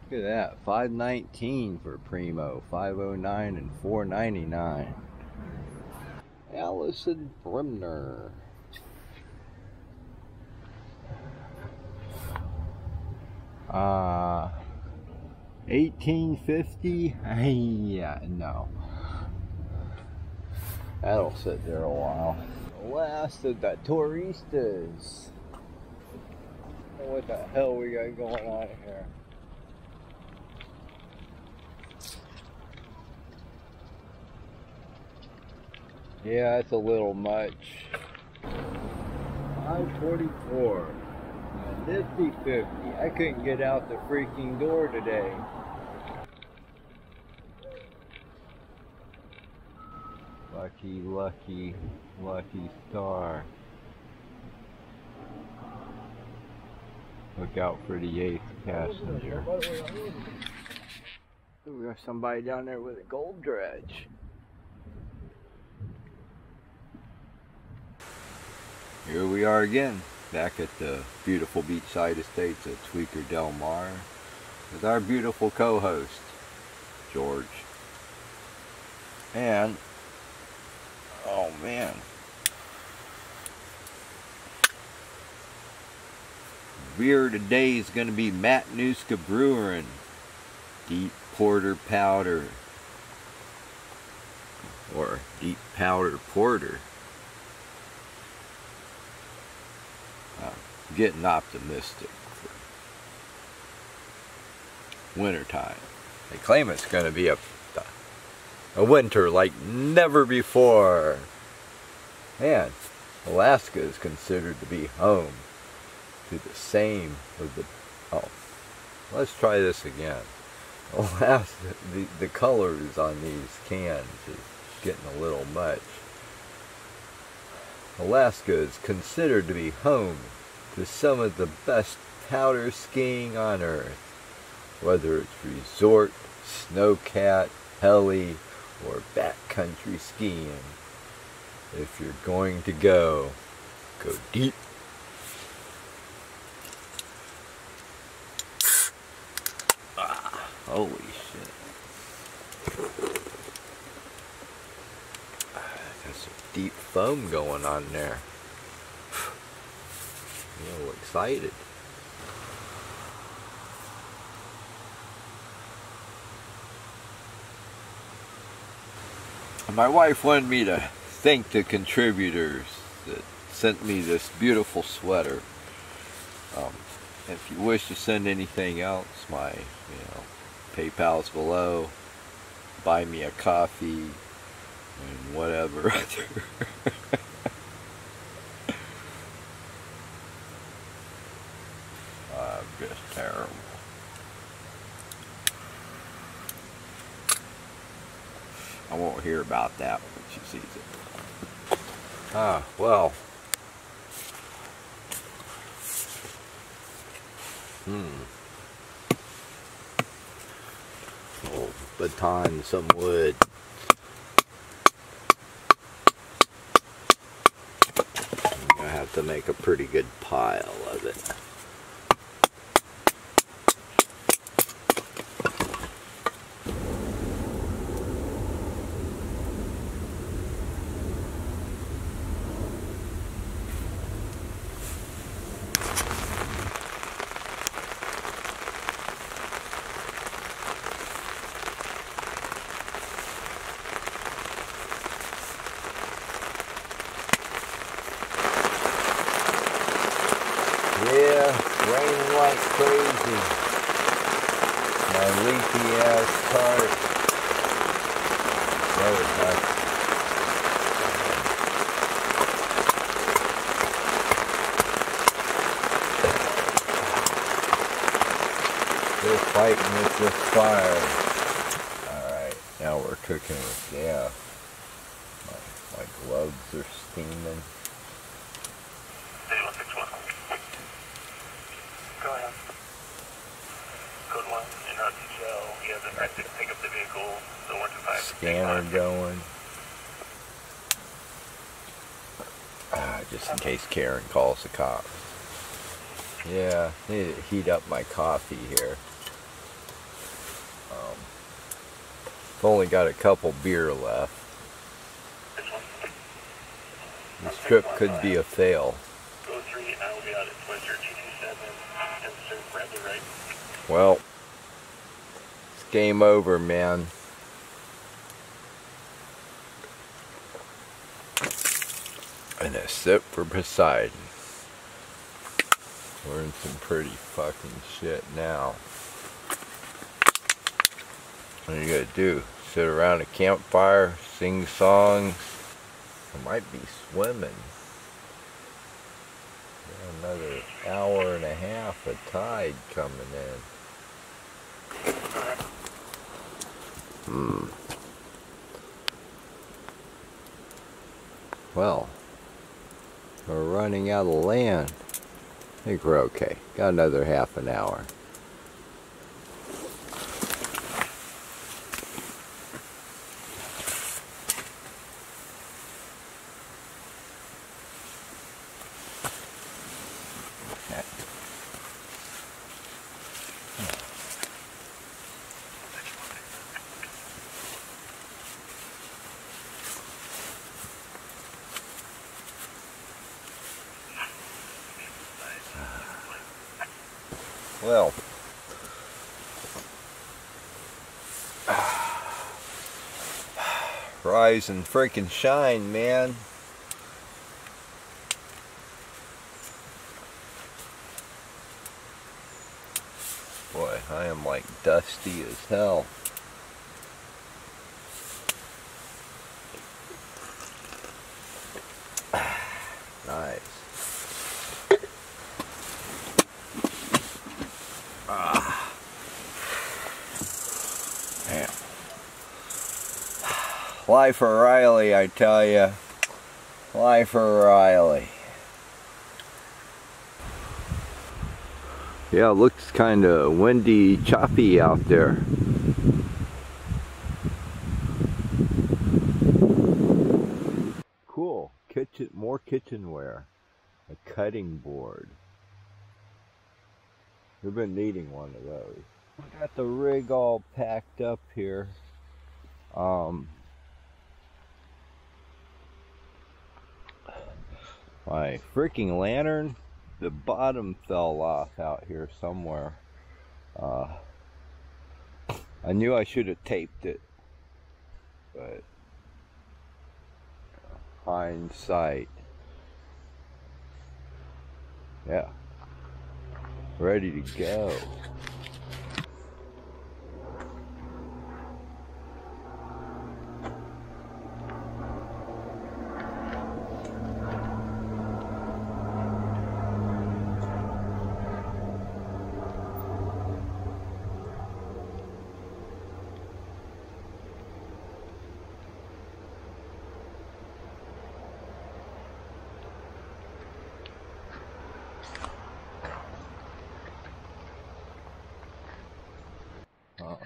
Look at that, $5.19 for Primo, $5.09 and $4.99. Allison Bremner. 1850. Yeah, no. That'll sit there a while. The last of the Touristas. What the hell we got going on here? Yeah, that's a little much. 544. Nifty 50. I couldn't get out the freaking door today. Lucky, lucky, lucky star. Look out for the 8th passenger. We got somebody down there with a gold dredge. Here we are again, back at the beautiful beachside estates of Tweaker Del Mar with our beautiful co-host, George. And, oh man, beer today is going to be Matanuska Brewing Deep Porter Powder, or Deep Powder Porter. Getting optimistic for wintertime. They claim it's going to be a winter like never before. And Alaska is considered to be home to the same of the... Oh, let's try this again. Alaska, the colors on these cans is getting a little much. Alaska is considered to be home to some of the best powder skiing on earth, whether it's resort, snowcat, heli, or backcountry skiing. If you're going to go deep. Holy shit. Got some deep foam going on there. A little excited. My wife wanted me to thank the contributors that sent me this beautiful sweater. If you wish to send anything else, my PayPal's below. Buy me a coffee and whatever other. Just terrible. I won't hear about that when she sees it. Well. Oh, baton some wood. I'm gonna have to make a pretty good pile of it. Yeah, raining like crazy. My leaky ass cart. They're fighting with this fire. Alright, now we're cooking with gas. My gloves are steaming. Go ahead. Code 1, in route to jail. You have the right to pick up the vehicle, the 125. Scanner going. Just in case Karen calls the cops. Yeah, need to heat up my coffee here. I've only got a couple beer left. This one? This trip could be a fail. Go 3 and I will be out at Twister 227 and Sir Bradley Wright. Well, it's game over, man. And a sip for Poseidon. We're in some pretty fucking shit now. What are you gonna do? Sit around a campfire, sing songs? I might be swimming. Got another hour and a half of tide coming in. Well, we're running out of land. I think we're okay. Got another half an hour. Well, rise and freaking shine, man. Boy, I am like dusty as hell. Nice. Man. Life of Riley, I tell ya. Life of Riley. Yeah, it looks kind of windy, choppy out there. Cool. More kitchenware. A cutting board. We've been needing one of those. I got the rig all packed up here. My freaking lantern, the bottom fell off out here somewhere. I knew I should have taped it, but hindsight. Yeah, ready to go. Oh,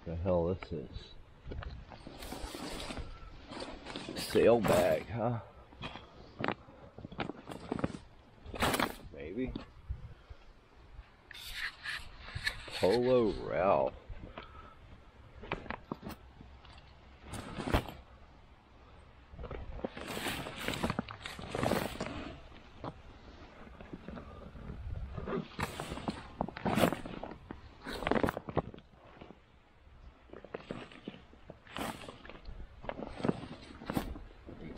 the hell this is? Sail bag, huh? Maybe. Polo Ralph.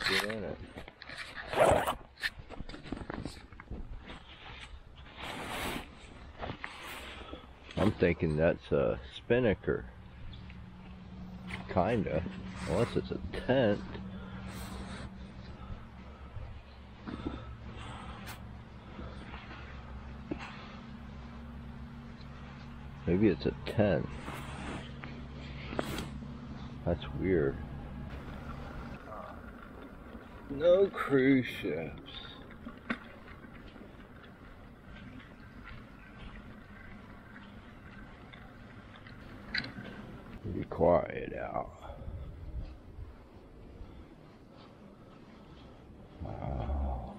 Get in it. I'm thinking that's a spinnaker. Kinda. Unless it's a tent. Maybe it's a tent. That's weird. No cruise ships. Be quiet out. Wow.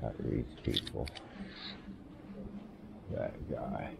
Not these people. That guy.